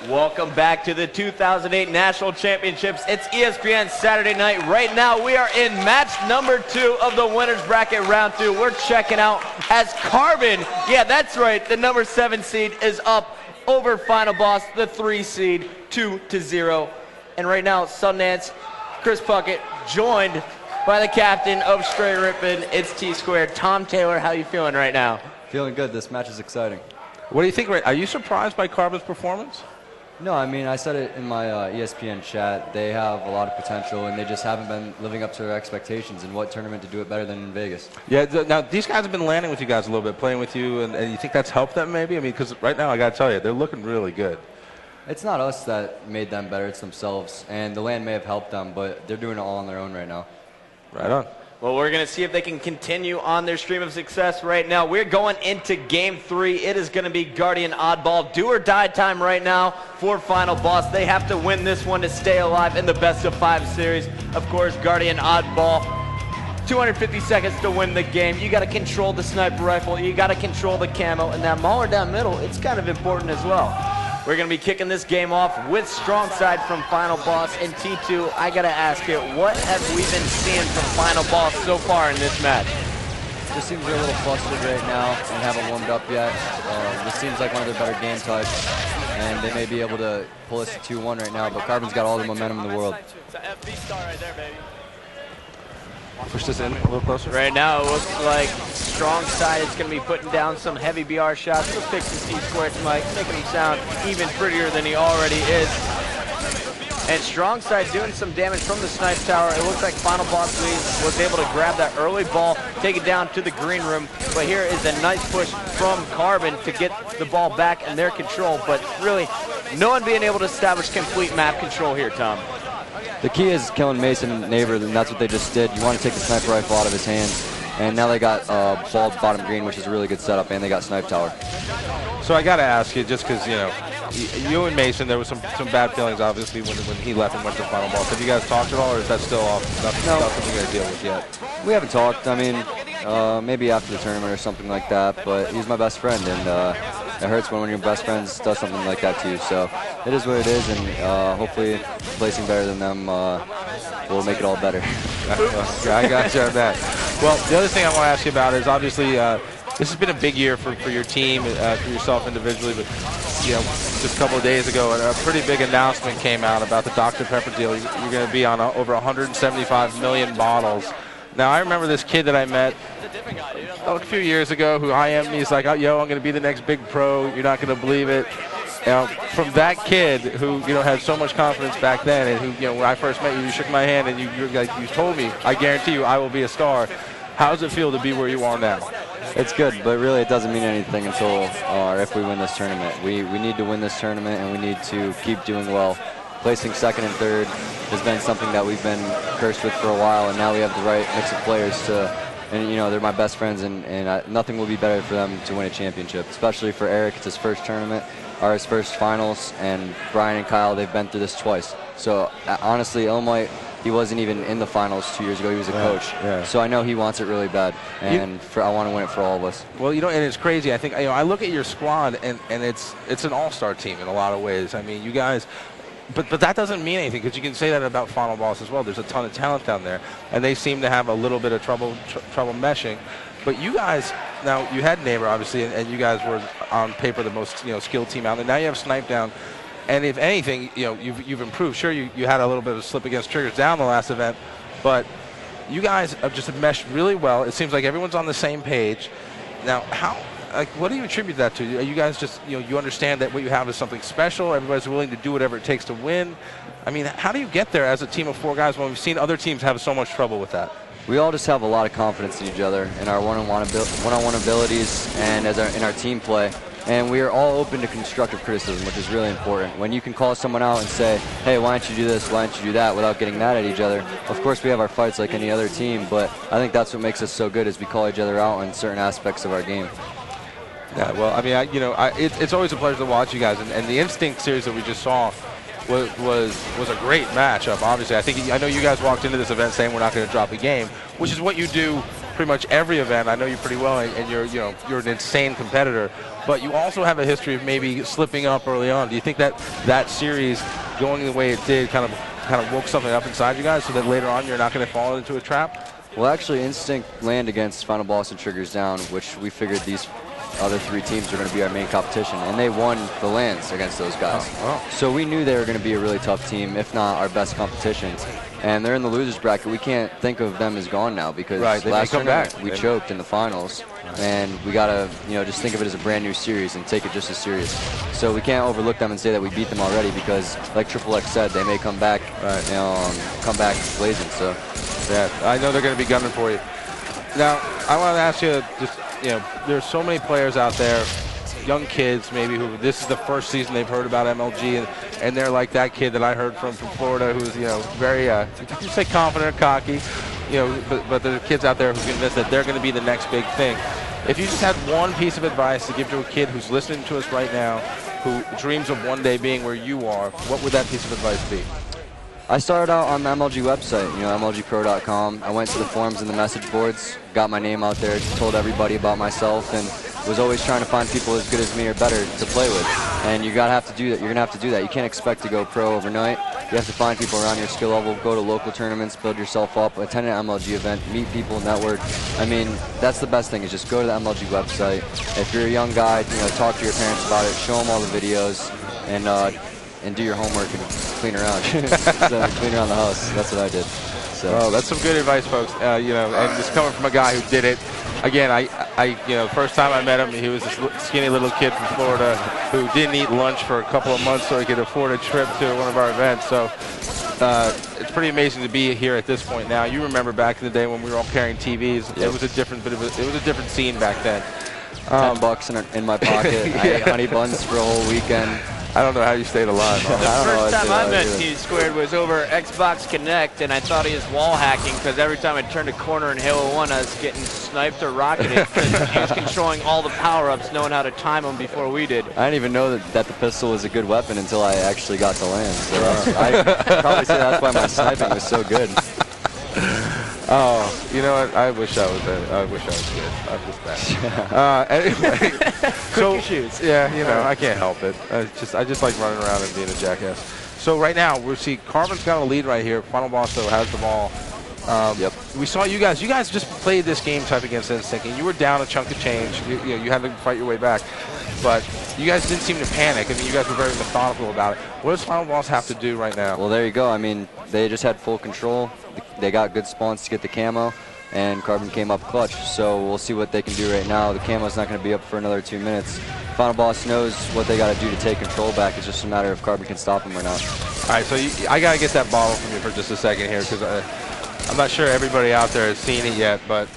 Welcome back to the 2008 National Championships. It's ESPN Saturday night. Right now we are in match number 2 of the winner's bracket round 2. We're checking out as Carbon, yeah that's right, the number 7 seed is up over Final Boss, the 3 seed, 2-0. And right now Sundance, Chris Puckett, joined by the captain of Stray Rippin', it's T-Squared. Tom Taylor, how you feeling right now? Feeling good. This match is exciting. What do you think? Are you surprised by Carbon's performance? No, I mean, I said it in my ESPN chat. They have a lot of potential, and they just haven't been living up to their expectations. And what tournament to do it better than in Vegas? Yeah, now these guys have been landing with you guys a little bit, playing with you, and you think that's helped them maybe? I mean, because right now, I got to tell you, they're looking really good. It's not us that made them better. It's themselves. And the land may have helped them, but they're doing it all on their own right now. Right on. Well, we're going to see if they can continue on their stream of success right now. We're going into Game 3. It is going to be Guardian Oddball. Do or die time right now for Final Boss. They have to win this one to stay alive in the best-of-5 series. Of course, Guardian Oddball, 250 seconds to win the game. You got to control the sniper rifle. You got to control the camo. And that mauler down middle, it's kind of important as well. We're going to be kicking this game off with Strongside from Final Boss. And T2, I got to ask you, what have we been seeing from Final Boss so far in this match? Just seems they're a little flustered right now and haven't warmed up yet. This seems like one of their better game types, and they may be able to pull us to 2-1 right now, but Carbon's got all the momentum in the world. Push this in a little closer. Right now, it looks like Strongside is going to be putting down some heavy BR shots. Let's fix the T-Squared's mic, making him sound even prettier than he already is. And Strongside doing some damage from the snipe tower. It looks like Final Boss was able to grab that early ball, take it down to the green room. But here is a nice push from Carbon to get the ball back in their control. But really, no one being able to establish complete map control here, Tom. The key is killing Mason and Neighbor, and that's what they just did. You want to take the sniper rifle out of his hands. And now they got ball bottom green, which is a really good setup, and they got snipe tower. So I got to ask you, just because, you know, you and Mason, there was some bad feelings, obviously, when he left and went to Final Boss. Have you guys talked at all, or is that still off? Nothing you guys deal with yet? We haven't talked. I mean, maybe after the tournament or something like that, but he's my best friend, and it hurts when one of your best friends does something like that to you. So it is what it is, and hopefully placing better than them will make it all better. I got you on that. Well, the other thing I want to ask you about is obviously this has been a big year for your team, for yourself individually, but you know, just a couple of days ago, a pretty big announcement came out about the Dr. Pepper deal. You're going to be on over 175 million bottles. Now, I remember this kid that I met a few years ago who IM'd me. He's like, oh, yo, I'm going to be the next big pro. You're not going to believe it. You know, from that kid who, you know, had so much confidence back then, and who, you know, when I first met you, you shook my hand and you told me, I guarantee you, I will be a star. How does it feel to be where you are now? It's good, but really it doesn't mean anything until if we win this tournament. We need to win this tournament, and we need to keep doing well. Placing second and third has been something that we've been cursed with for a while, and now we have the right mix of players to, and you know, they're my best friends, and nothing will be better for them to win a championship, especially for Eric. It's his first tournament, or his first finals, and Brian and Kyle, they've been through this twice. So honestly, Illinois, he wasn't even in the finals 2 years ago. He was a coach. Yeah. So I know he wants it really bad, and I want to win it for all of us. Well, you know, and it's crazy. I think, you know, I look at your squad, and it's an all-star team in a lot of ways. I mean, you guys, but that doesn't mean anything, because you can say that about Final Boss as well. There's a ton of talent down there, and they seem to have a little bit of trouble meshing. But you guys, now you had Neighbor obviously, and you guys were on paper the most, you know, skilled team out there. Now you have Snipe down, and if anything, you know, you've improved. Sure, you had a little bit of a slip against Triggers down the last event, but you guys have just meshed really well. It seems like everyone's on the same page. Now, what do you attribute that to? Are you guys just, you know, you understand that what you have is something special? Everybody's willing to do whatever it takes to win. I mean, how do you get there as a team of 4 guys when we've seen other teams have so much trouble with that? We all just have a lot of confidence in each other, in our one-on-one abilities, and in our team play. And we are all open to constructive criticism, which is really important. When you can call someone out and say, hey, why don't you do this, why don't you do that, without getting mad at each other. Of course, we have our fights like any other team, but I think that's what makes us so good, is we call each other out in certain aspects of our game. Yeah, well, I mean, it's always a pleasure to watch you guys, and the Instinct series that we just saw was a great matchup. Obviously, I know you guys walked into this event saying we're not going to drop a game, which is what you do pretty much every event. I know you pretty well, and you're an insane competitor. But you also have a history of maybe slipping up early on. Do you think that that series going the way it did kind of woke something up inside you guys, so that later on you're not going to fall into a trap? Well, actually, Instinct land against Final Boss and Triggers Down, which we figured these other 3 teams were going to be our main competition, and they won the lands against those guys. So we knew they were going to be a really tough team, if not our best competition. And they're in the losers bracket. We can't think of them as gone now because last tournament we choked in the finals, and we gotta just think of it as a brand new series and take it just as serious. So we can't overlook them and say that we beat them already because, like Triple X said, they may come back, come back blazing. So yeah, I know they're going to be gunning for you. Now I want to ask you, just there's so many players out there, young kids maybe, who this is the first season they've heard about MLG, and they're like that kid that I heard from Florida who's very you say confident, cocky, but there are kids out there who convinced that they're going to be the next big thing. If you just had one piece of advice to give to a kid who's listening to us right now, who dreams of one day being where you are, what would that piece of advice be? I started out on the MLG website, MLGpro.com. I went to the forums and the message boards, got my name out there, told everybody about myself, and was always trying to find people as good as me or better to play with. And you're gonna have to do that. You're gonna have to do that. You can't expect to go pro overnight. You have to find people around your skill level, go to local tournaments, build yourself up, attend an MLG event, meet people, network. I mean, that's the best thing, is just go to the MLG website. If you're a young guy, talk to your parents about it, show them all the videos, and do your homework and clean around. Clean around the house. That's what I did. So. Oh, that's some good advice, folks. And just coming from a guy who did it. Again, first time I met him, he was this skinny little kid from Florida who didn't eat lunch for a couple of months so he could afford a trip to one of our events. So it's pretty amazing to be here at this point now. You remember back in the day when we were all carrying TVs. Yep. It was a different scene back then. $10 in my pocket. I ate honey buns for a whole weekend. I don't know how you stayed alive. The first time I met T-Squared was over Xbox Connect, and I thought he was wall hacking because every time I turned a corner in Halo 1, I was getting sniped or rocketed because he was controlling all the power-ups, knowing how to time them before we did. I didn't even know that the pistol was a good weapon until I actually got to land. So I probably say that's why my sniping was so good. Oh, you know what? I wish I was good. I'm just bad. Anyway, so shoes. Yeah, I can't help it. I just like running around and being a jackass. So right now we see Carbon's got a lead right here. Final Boss though has the ball. Yep. We saw you guys. You guys just played this game type against Instinct, and you were down a chunk of change. You had to fight your way back, but you guys didn't seem to panic. I mean, you guys were very methodical about it. What does Final Boss have to do right now? Well, there you go. I mean, they just had full control. They got good spawns to get the camo, and Carbon came up clutch. So we'll see what they can do right now. The camo's not going to be up for another 2 minutes. Final Boss knows what they got to do to take control back. It's just a matter of Carbon can stop him or not. All right, so I got to get that bottle from you for just a second here, because I'm not sure everybody out there has seen it yet, but